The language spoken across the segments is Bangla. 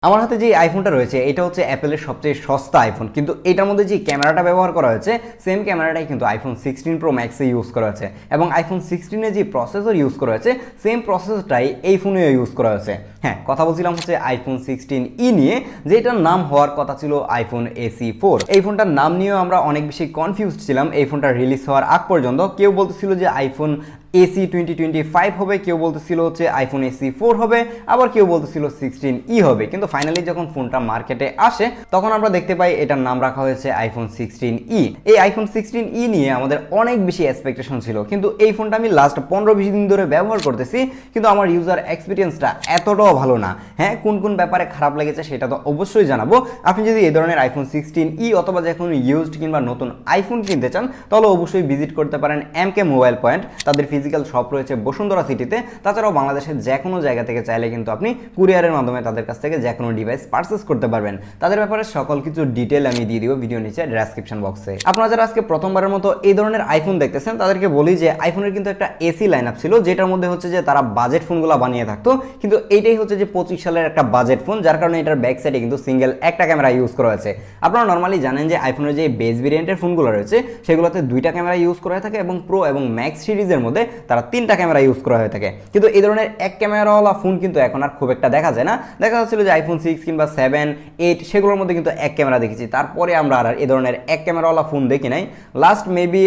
আমার হাতে যে আইফোনটা রয়েছে এটা হচ্ছে অ্যাপেলের সবচেয়ে সস্তা আইফোন, কিন্তু এটার মধ্যে যে ক্যামেরাটা ব্যবহার করা হয়েছে সেম ক্যামেরাটাই কিন্তু আইফোন 16 প্রো ম্যাক্সে ইউজ করা হয়েছে এবং আইফোন 16 যে প্রসেসর ইউজ করা হয়েছে সেম প্রসেসরটাই এই ফোনেও ইউজ করা হয়েছে। হ্যাঁ, কথা বলছিলাম হচ্ছে আইফোন 16e নিয়ে, যেটার নাম হওয়ার কথা ছিল আইফোন SE 4। এই ফোনটার নাম নিয়েও আমরা অনেক বেশি কনফিউজড ছিলাম। এই ফোনটা রিলিজ হওয়ার আগ পর্যন্ত কেউ বলতেছিল যে আইফোন SE 2025 হবে, কেউ বলতেছিল হচ্ছে আইফোন SE 4 হবে, আবার কেউ বলতেছিল 16e হবে। কিন্তু ফাইনালি যখন ফোনটা মার্কেটে আসে তখন আমরা দেখতে পাই এটার নাম রাখা হয়েছে আইফোন 16e। এই আইফোন 16e নিয়ে আমাদের অনেক বেশি এক্সপেকটেশন ছিল, কিন্তু এই ফোনটা আমি লাস্ট 15-20 দিন ধরে ব্যবহার করতেছি, কিন্তু আমার ইউজার এক্সপিরিয়েন্সটা এতটাও ভালো না। হ্যাঁ, কোন কোন ব্যাপারে খারাপ লেগেছে সেটা তো অবশ্যই জানাবো। আপনি যদি এই ধরনের আইফোন 16e অথবা যে কোনো ইউজড কিংবা নতুন আইফোন কিনতে চান তাহলে অবশ্যই ভিজিট করতে পারেন MK মোবাইল পয়েন্ট। তাদের ফিজিক্যাল শপ রয়েছে বসুন্ধরা সিটিতে। তাছাড়াও বাংলাদেশের যে কোনো জায়গা থেকে চাইলে কিন্তু আপনি কুরিয়ারের মাধ্যমে তাদের কাছ থেকে যে কোনো ডিভাইস পারচেস করতে পারবেন। তাদের ব্যাপারে সকল কিছু ডিটেল আমি দিয়ে দিব ভিডিও নিচে ডেসক্রিপশন বক্সে। আপনারা যারা আজকে প্রথমবারের মতো এই ধরনের আইফোন দেখতেছেন তাদেরকে বলি যে আইফোনের কিন্তু একটা এসি লাইন আপ ছিল, যেটার মধ্যে হচ্ছে যে তারা বাজেট ফোনগুলো বানিয়ে থাকতো, কিন্তু এইটাই হচ্ছে যে 25 সালের একটা বাজেট ফোন, যার কারণে এটার ব্যাক সাইডে কিন্তু সিঙ্গেল একটা ক্যামেরা ইউজ করা হয়েছে। আপনারা নর্মালি জানেন যে আইফোনের যে বেস ভেরিয়েন্টের ফোনগুলো রয়েছে সেগুলোতে দুইটা ক্যামেরা ইউজ করা হয়ে থাকে এবং প্রো এবং ম্যাক্স সিরিজের মধ্যে তারা তিনটা ক্যামেরা ইউজ করা হয়ে থাকে। কিন্তু এই ধরনের এক ক্যামেরাওয়ালা ফোন কিন্তু এখন আর খুব একটা দেখা যায় না। দেখা যাচ্ছিল যে আইফোন 6 কিংবা 7, 8 সেগুলোর মধ্যে কিন্তু এক ক্যামেরা দেখেছি, তারপরে আমরা আর এই ধরনের এক ক্যামেরাওয়ালা ফোন দেখি নাই। লাস্ট মেবি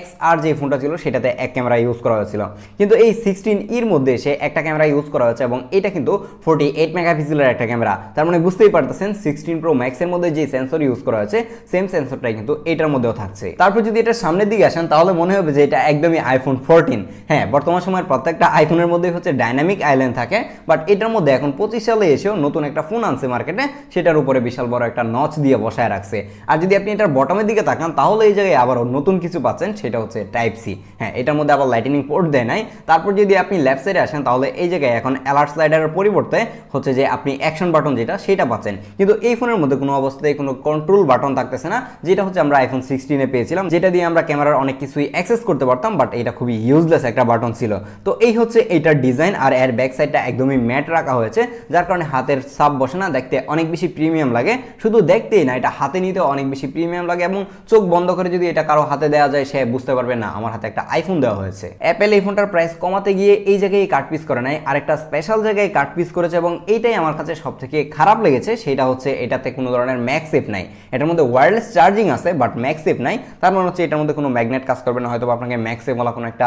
XR যে ফোনটা ছিল সেটাতে এক ক্যামেরা ইউজ করা হয়েছিল, কিন্তু এই 16eর মধ্যে সে একটা ক্যামেরা ইউজ করা হয়েছে এবং এটা কিন্তু 48 মেগাপিক্সেলের একটা ক্যামেরা। তার মানে বুঝতেই পারতেছেন 16 প্রো ম্যাক্সের মধ্যে যে সেন্সর ইউজ করা হয়েছে সেম সেন্সরটাই কিন্তু এটার মধ্যেও থাকছে। তারপর যদি এটা সামনের দিকে আসেন তাহলে মনে হবে যে এটা একদমই আইফোন 14। হ্যাঁ, বর্তমান সময়ের প্রত্যেকটা আইফোনের মধ্যে হচ্ছে ডাইনামিক আইল্যান্ড থাকে, বাট এটার মধ্যে এখন 25 সালে এসেও নতুন একটা ফোন আনছে মার্কেটে, সেটার উপরে বিশাল বড় একটা নচ দিয়ে বসায় রাখছে। আর যদি আপনি এটার বটমের দিকে তাকান তাহলে এই জায়গায় আবারও নতুন কিছু পাচ্ছেন, সেটা হচ্ছে টাইপ সি। হ্যাঁ, এটার মধ্যে আবার লাইটনিং পোর্ট দেয় নাই। তারপর যদি আপনি লেফট সাইডে আসেন তাহলে এই জায়গায় এখন অ্যালার্ট স্লাইডারের পরিবর্তে হচ্ছে যে আপনি অ্যাকশন বাটন যেটা সেটা পাচ্ছেন, কিন্তু এই ফোনের মধ্যে কোনো অবস্থায় কোনো কন্ট্রোল বাটন থাকতেছে না, যেটা হচ্ছে আমরা আইফোন 16-এ পেয়েছিলাম, যেটা দিয়ে আমরা ক্যামেরার অনেক কিছুই অ্যাক্সেস করতে পারতাম, বাট এটা খুবই ইউজলেস একটা বাটন ছিল। তো এই হচ্ছে এইটার ডিজাইন, আর এর ব্যাক সাইডটা একদমই ম্যাট রাখা হয়েছে, যার কারণে হাতের সাপ বসে না, দেখতে অনেক বেশি প্রিমিয়াম লাগে। শুধু দেখতেই না, এটা হাতে নিতে অনেক বেশি প্রিমিয়াম লাগে এবং চোখ বন্ধ করে যদি এটা কারো হাতে দেওয়া যায় সে বুঝতে পারবে না আমার হাতে একটা আইফোন দেওয়া হয়েছে। অ্যাপেল এই ফোনটার প্রাইস কমাতে গিয়ে এই জায়গায় কাট পিস করে নাই, আরেকটা স্পেশাল জায়গায় কাট পিস করেছে এবং এইটাই আমার কাছে সব থেকে খারাপ লেগেছে। সেটা হচ্ছে এটাতে কোনো ধরনের ম্যাগসেফ নাই। এটার মধ্যে ওয়্যারলেস চার্জিং আছে বাট ম্যাগসেফ নাই। তার মানে হচ্ছে এটার মধ্যে কোনো ম্যাগনেট কাজ করবে না, হয়তো আপনাকে ম্যাগসেফ বলা কোনো একটা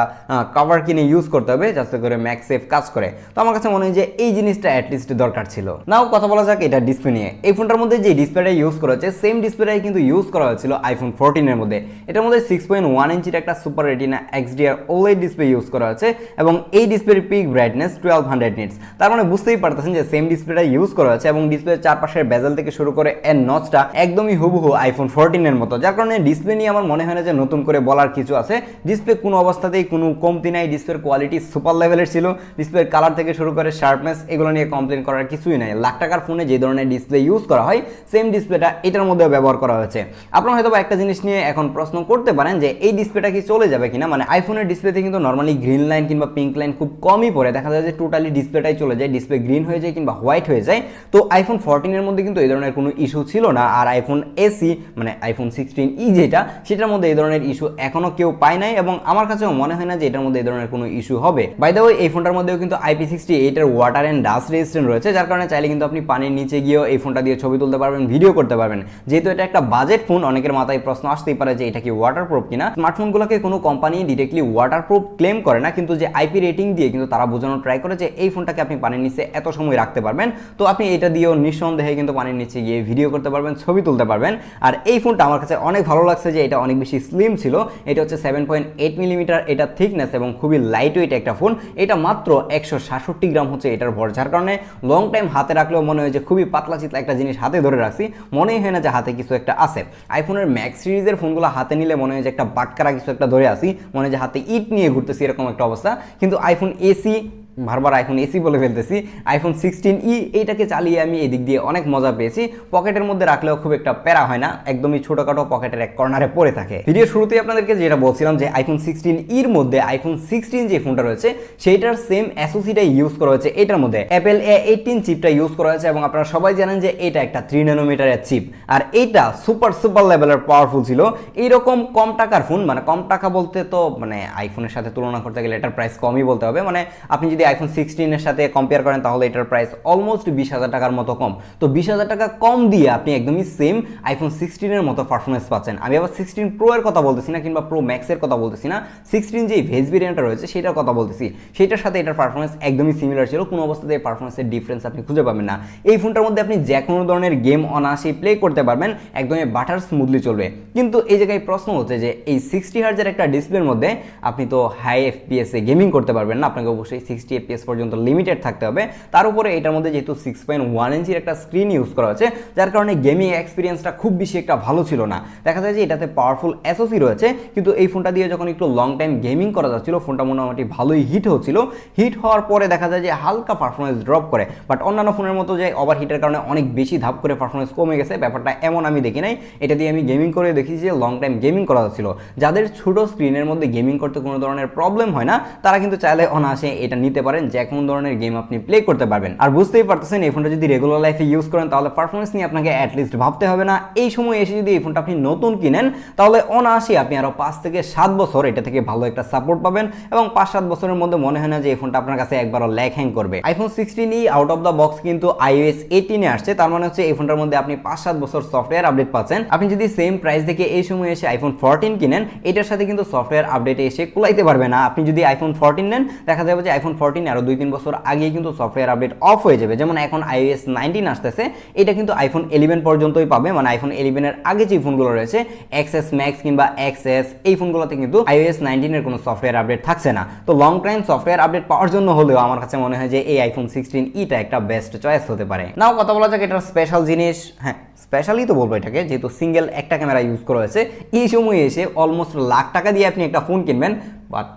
কভার কিনে ইউজ করতে হবে যাতে করে ম্যাগসেফ কাজ করে। তো আমার কাছে মনে হয় যে এই জিনিসটা অ্যাটলিস্ট দরকার ছিল। নাও কথা বলা যাক এটা ডিসপ্লে নিয়ে। এই ফোনটার মধ্যে যে ডিসপ্লেটা ইউজ করা হচ্ছে সেম ডিসপ্লেটাই কিন্তু ইউজ করা হয়েছিল আইফোন 14-এর মধ্যে। এটার মধ্যে 6.1 ইঞ্চির একটা super retina XDR OLED display use করা হয়েছে এবং এই ডিসপ্লের পিক ব্রাইটনেস 1200 নিটস। তার মানে বুঝতেই পারতেছেন যে সেম ডিসপ্লেটা ইউজ করা হয়েছে এবং ডিসপ্লের চারপাশের বেজেল থেকে শুরু করে এর নচটা একদমই হুবহু আইফোন 14-এর মতো, যার কারণে ডিসপ্লে নিয়ে আমার মনে হয় না যে নতুন করে বলার কিছু আছে। ডিসপ্লে কোনো অবস্থাতেই কোনো কমতি নাই, ডিসপ্লের কোয়ালিটি সুপার লেভেলের ছিল, ডিসপ্লের কালার থেকে শুরু করে শার্পনেস এগুলো নিয়ে কমপ্লেন করার কিছুই নাই। লাখ টাকার ফোনে যে ধরনের ডিসপ্লে ইউজ করা হয় সেম ডিসপ্লেটা এটার মধ্যে ব্যবহার করা হয়েছে। আপনারা হয়তো একটা জিনিস নিয়ে এখন প্রশ্ন করতে পারেন যে এই ডিসপ্লেটা কি চলে যাবে কিনা। মানে আইফোনের ডিসপ্লেতে কিন্তু নর্মালি গ্রিন লাইন কিংবা পিঙ্ক লাইন খুব কমই পড়ে, দেখা যায় যে টোটালি ডিসপ্লেটাই চলে যায়, ডিসপ্লে গ্রিন হয়ে যায় কিংবা হোয়াইট হয়ে যায়। তো আইফোন 14-এর মধ্যে কিন্তু এই ধরনের কোনো ইস্যু ছিল না, আর আইফোন SE মানে আইফোন 16e যেটা সেটার মধ্যে এই ধরনের ইস্যু এখনো কেউ পায় নাই এবং আমার কাছেও মনে হয় না যে এটার মধ্যে এই ধরনের কোনো ইস্যু হবে। বাই দ্য ওয়ে এই ফোনটার মধ্যেও কিন্তু IP68 এর ওয়াটার এন্ড ডাস্ট রেজিস্ট্যান্ট রয়েছে, যার কারণে চাইলে কিন্তু আপনি পানির নিচে গিয়েও এই ফোনটা দিয়ে ছবি তুলতে পারবেন, ভিডিও করতে পারবেন। যেহেতু এটা একটা বাজেট ফোন, অনেকের মাথায় প্রশ্ন আসতেই পারে যে এটা কি ওয়াটারপ্রুফ কিনা। স্মার্টফোনগুলোকে কোনো কোম্পানি ডিরেক্টলি ওয়াটারপ্রুফ ক্লেম করে না, কিন্তু যে IP রেটিং দিয়ে কিন্তু তারা বোঝানোর ট্রাই করে যে এই ফোনটাকে আপনি পানির নিচে এত সময় রাখতে পারবেন। তো আপনি এটা দিয়েও নিঃসন্দেহে কিন্তু পানির নিচে গিয়ে ভিডিও করতে পারবেন, ছবি তুলতে পারবেন। আর এই ফোনটা আমার কাছে অনেক ভালো লাগছে যে এটা অনেক বেশি স্লিম ছিল। এটা হচ্ছে 7.8 মিলিমিটার এটা থিকনেস এবং খুবই লাইট ওয়েট একটা ফোন। এটা মাত্র 166 গ্রাম হচ্ছে এটার ভর, যার কারণে লং টাইম হাতে রাখলেও মনে হয় যে খুবই পাতলা চিতলা একটা জিনিস হাতে ধরে রাখছি, মনেই হয় না যে হাতে কিছু একটা আছে। আইফোনের ম্যাক্স সিরিজের ফোনগুলো হাতে নিলে মনে হয় যে একটা বাটকারা কিছু একটা ধরে আসি, মনে হয় যে হাতে ইট নিয়ে ঘুরতেছি এরকম একটা অবস্থা। কিন্তু আইফোন SE বারবার আইফোন এসি বলে ফেলতেছি, আইফোন 16e এইটাকে চালিয়ে আমি এদিক দিয়ে অনেক মজা পেয়েছি। পকেটের মধ্যে রাখলেও খুব একটা প্যারা হয় না, একদমই ছোটখাটো পকেটের এক কর্নারে পড়ে থাকে। ভিডিও শুরুতেই আপনাদেরকে যেটা বলছিলাম যে আইফোন 16eর মধ্যে আইফোন 16 যে ফোনটা রয়েছে সেইটার সেম এসওসিটা ইউজ করা হয়েছে এটার মধ্যে, অ্যাপেল A18 চিপটা ইউজ করা হয়েছে এবং আপনারা সবাই জানেন যে এটা একটা 3 ন্যানোমিটারের চিপ, আর এইটা সুপার লেভেলের পাওয়ারফুল ছিল। এইরকম কম টাকার ফোন, মানে কম টাকা বলতে তো মানে আইফোনের সাথে তুলনা করতে গেলে এটার প্রাইস কমই বলতে হবে, মানে আপনি যদি আইফোন 16 এর সাথে কম্পেয়ার করেন তাহলে এটার প্রাইস অলমোস্ট 20,000 টাকার মতো কম। তো 20,000 টাকা কম দিয়ে আপনি একদমই সেম আইফোন 16 এর মতো পারফরমেন্স পাচ্ছেন। আমি আবার 16 প্রো এর কথা বলতেছি না কিংবা প্রো ম্যাক্স এর কথা বলতেছি না, 16 যে ভেজ ভেরিয়েন্টটা রয়েছে সেটার কথা বলতেছি, সেটার সাথে এটার পারফরমেন্স একদমই সিমিলার ছিল, কোনো অবস্থাতে এই পারফরমেন্সের ডিফারেন্স আপনি খুঁজে পাবেন না। এই ফোনটার মধ্যে আপনি যে কোনো ধরনের গেম অনায়াসেই প্লে করতে পারবেন, একদমই বাটার স্মুথলি চলবে। কিন্তু এই জায়গায় প্রশ্ন হচ্ছে যে এই 60 হার্জের একটা ডিসপ্লের মধ্যে আপনি তো হাই এফপিএস এ গেমিং করতে পারবেন না, আপনাকে অবশ্যই 60 এফপিএস পর্যন্ত লিমিটেড থাকতে হবে। তার উপরে এটার মধ্যে যেহেতু 6.1 ইঞ্চির একটা স্ক্রিন ইউজ করা হয়েছে, যার কারণে গেমিং এক্সপিরিয়েন্সটা খুব বেশি একটা ভালো ছিল না। দেখা যায় যে এটাতে পাওয়ারফুল এসওসি রয়েছে, কিন্তু এই ফোনটা দিয়ে যখন একটু লং টাইম গেমিং করা যাচ্ছিল ফোনটা মোটামুটি ভালোই হিট হচ্ছিল। হিট হওয়ার পরে দেখা যায় যে হালকা পারফরমেন্স ড্রপ করে, বাট অন্যান্য ফোনের মতো যে ওভার হিটের কারণে অনেক বেশি ধাপ করে পারফরমেন্স কমে গেছে ব্যাপারটা এমন আমি দেখি নাই। এটা দিয়ে আমি গেমিং করে দেখেছি যে লং টাইম গেমিং করা যাচ্ছিল। যাদের ছোট স্ক্রিনের মধ্যে গেমিং করতে কোনো ধরনের প্রবলেম হয় না তারা কিন্তু চাইলে অনায়াসে এটা নিতে পারেন, যে কোনো ধরনের গেম আপনি প্লে করতে পারবেন। আর বুঝতেই পারতেছেন এই ফোনটা যদি রেগুলার লাইফে ইউজ করেন তাহলে পারফরমেন্স নিয়ে আপনাকে অ্যাটলিস্ট ভাবতে হবে না। এই সময় এসে যদি এই ফোনটা আপনি নতুন কিনেন তাহলে অনায়াসে আপনি আরো 5 থেকে 7 বছর এটা থেকে ভালো একটা সাপোর্ট পাবেন, এবং 5-7 বছরের মধ্যে মনে হয় না যে এই ফোনটা আপনার কাছে একবারও ল্যাগ হ্যাং করবে। IPhone 16e out of the box কিন্তু iOS 18 এ আসছে, তার মানে হচ্ছে এই ফোনটার মধ্যে আপনি 5-7 বছর সফটওয়্যার আপডেট পাচ্ছেন। আপনি যদি সেম প্রাইস দেখে এই সময় এসে আইফোন 14 কিনেন, এটার সাথে কিন্তু সফটওয়্যার আপডেটে এসে কুলাইতে পারবে না। আপনি যদি আইফোন 14 নেন দেখা যাবে যে আইফোন 14 আরো 2-3 বছর আগেই কিন্তু সফটওয়্যার আপডেট অফ হয়ে যাবে। যেমন এখন iOS 19 আসতেছে, এটা কিন্তু আইফোন 11 পর্যন্তই পাবে, মানে আইফোন 11 এর আগে যে ফোনগুলো রয়েছে XS Max কিংবা XS এই ফোনগুলোতে কিন্তু iOS 19 এর কোনো সফটওয়্যার আপডেট থাকছে না। তো লং টাইম সফটওয়্যার আপডেট পাওয়ার জন্য হলেও আমার কাছে মনে হয় যে এই আইফোন 16e একটা বেস্ট চয়েস হতে পারে। নাও কথা বলা যাক এটার স্পেশাল জিনিস, হ্যাঁ স্পেশালি তো বলবো এটাকে, যেহেতু সিঙ্গেল একটা ক্যামেরা ইউজ করা হয়েছে। এই সময় এসে অলমোস্ট লাখ টাকা দিয়ে আপনি একটা ফোন কিনবেন, বাট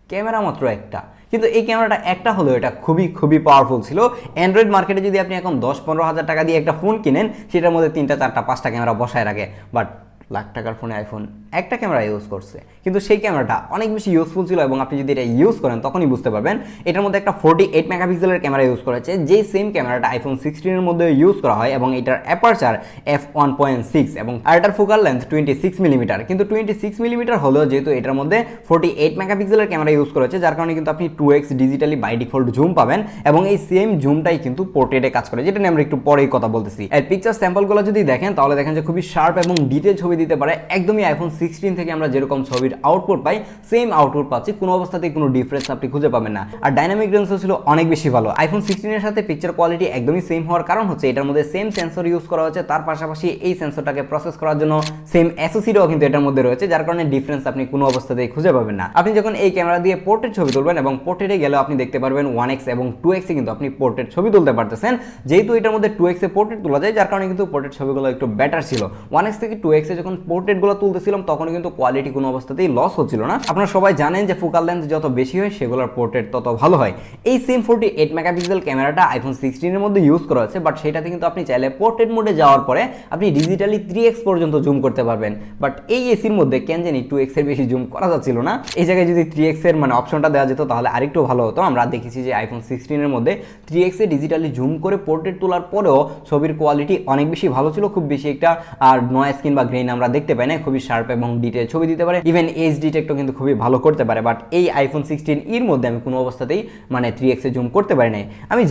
ক্যামেরা মাত্র একটা, কিন্তু এই ক্যামেরাটা একটা হলেও এটা খুবই পাওয়ারফুল ছিল। অ্যান্ড্রয়েড মার্কেটে যদি আপনি এখন 10-15 হাজার টাকা দিয়ে একটা ফোন কিনেন সেটার মধ্যে 3টা 4টা 5টা ক্যামেরা বসায় রাখে, বাট লাখ টাকার ফোনে আইফোন একটা ক্যামেরা ইউজ করছে, কিন্তু সেই ক্যামেরাটা অনেক বেশি ইউজফুল ছিল। এবং আপনি যদি এটা ইউজ করেন তখনই বুঝতে পারবেন। এটার মধ্যে একটা 48 মেগাপিক্সেলের ক্যামেরা ইউজ করেছে, যেই সেম ক্যামেরাটা আইফোন 16 এর মধ্যে ইউজ করা হয়, এবং এটার অ্যাপারচার f1.6 এবং এটার ফোকাল লেন্থ 26 মিলিমিটার। কিন্তু 26 মিলিমিটার হলেও যেহেতু এটার মধ্যে 48 মেগাপিক্সেলের ক্যামেরা ইউজ করেছে, যার কারণে কিন্তু আপনি 2x digitally by default zoom পাবেন, এবং এই সেম জুমটাই কিন্তু পোর্ট্রেটে কাজ করে, যেটা নিয়ে আমরা একটু পরেই কথা বলতেছি। এর পিকচার স্যাম্পলগুলো যদি দেখেন তাহলে দেখেন যে খুবই শার্প এবং ডিটেল ছবি দিতে পারে। একদমই আইফোন 16 থেকে আমরা যেরকম ছবির আউটপুট পাই সেম আউটপুট পাচ্ছি, কোনো অবস্থাতেই কোনো ডিফারেন্স আপনি খুঁজে পাবেন না। আর ডাইনামিক রেঞ্জও ছিল অনেক বেশি ভালো। আইফোন 16 এর সাথে পিকচার কোয়ালিটি একদমই সেম হওয়ার কারণ হচ্ছে এটার মধ্যে সেম সেন্সর ইউজ করা হয়েছে, তার পাশাপাশি এই সেন্সরটাকে প্রসেস করার জন্য সেম এসওসিটাও কিন্তু এটার মধ্যে রয়েছে, যার কারণে ডিফারেন্স আপনি কোনো অবস্থাতেই খুঁজে পাবেন না। আপনি যখন এই ক্যামেরা দিয়ে পোর্ট্রেট ছবি তুলবেন এবং পোর্ট্রেটে গেলেও আপনি দেখতে পারবেন 1x এবং 2x এ কিন্তু আপনি পোর্ট্রেট ছবি তুলতে পারতেছেন। যেহেতু এটার মধ্যে 2x এ পোর্ট্রেট তোলা যায়, যার কারণে কিন্তু পোর্ট্রেট ছবিগুলো একটু বেটার ছিল। 1x থেকে 2x এ যখন পোর্ট্রেটগুলো তুলতেছিলাম তখন কিন্তু কোয়ালিটি কোনো অবস্থাতেই লস হচ্ছিল না। আপনারা সবাই জানেন যে ফোকাল লেন্থ যত বেশি হয় সেগুলোর পোর্ট্রেট তত ভালো হয়। এই সেম 48 মেগাপিক্সেল ক্যামেরাটা আইফোন 16 এর মধ্যে ইউজ করা হয়েছে, বাট সেটাতে কিন্তু আপনি চাইলে পোর্ট্রেট মোডে যাওয়ার পরে আপনি ডিজিটালি 3x পর্যন্ত জুম করতে পারবেন, বাট এই এসির মধ্যে কেন জানি 2x এর বেশি জুম করা যাচ্ছিল না। এই জায়গায় যদি 3x এর মানে অপশনটা দেওয়া যেত তাহলে আরেকটু ভালো হতো। আমরা দেখেছি যে আইফোন 16 এর মধ্যে 3x এ ডিজিটালি জুম করে পোর্ট্রেট তোলার পরেও ছবির কোয়ালিটি অনেক বেশি ভালো ছিল, খুব বেশি একটা আর নয়েজ কিংবা গ্রেন আমরা দেখতে পাই না, খুবই শার্প এবং ডিটেল ছবি দিতে পারে, ইভেন এজ ডিটেক্টও কিন্তু খুবই ভালো করতে পারে। বাট এই আইফোন 16 এর মধ্যে আমি কোনো অবস্থাতেই মানে 3x এ জুম করতে পারি নাই। আমি